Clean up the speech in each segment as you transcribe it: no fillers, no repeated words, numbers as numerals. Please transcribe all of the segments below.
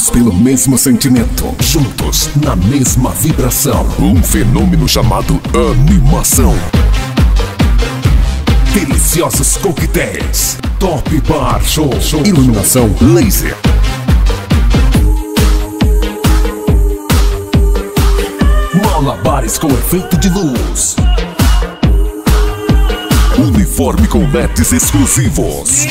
Movidos pelo mesmo sentimento, juntos na mesma vibração. Um fenômeno chamado animação. Deliciosos coquetéis, top bar show, iluminação laser. Malabares com efeito de luz. Uniforme com LEDs exclusivos.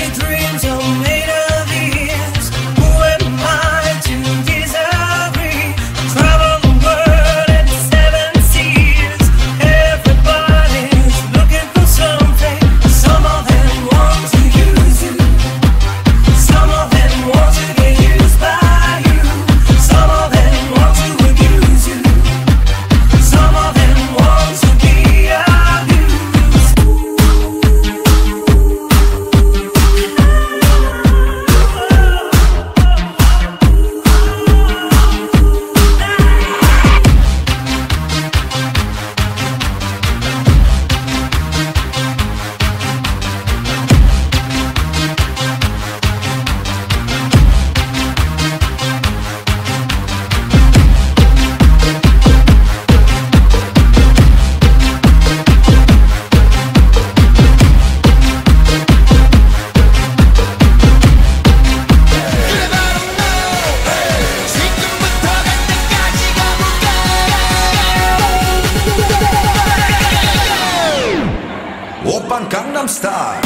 Gangnam Style.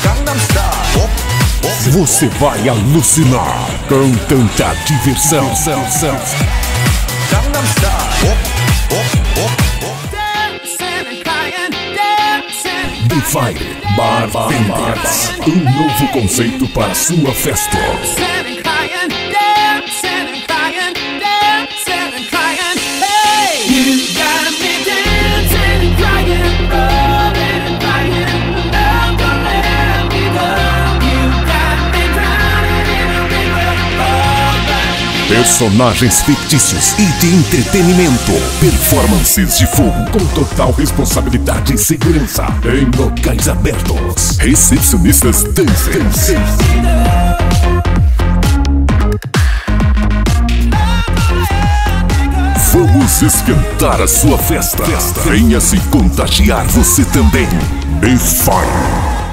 Gangnam Style. Você vai alucinar com tanta diversão. Gangnam Style. The Fire Bar Vendors, um novo conceito para sua festa. Personagens fictícios e de entretenimento. Performances de fogo com total responsabilidade e segurança em locais abertos. Recepcionistas dancers. Vamos esquentar a sua festa. Venha se contagiar você também. The Fire.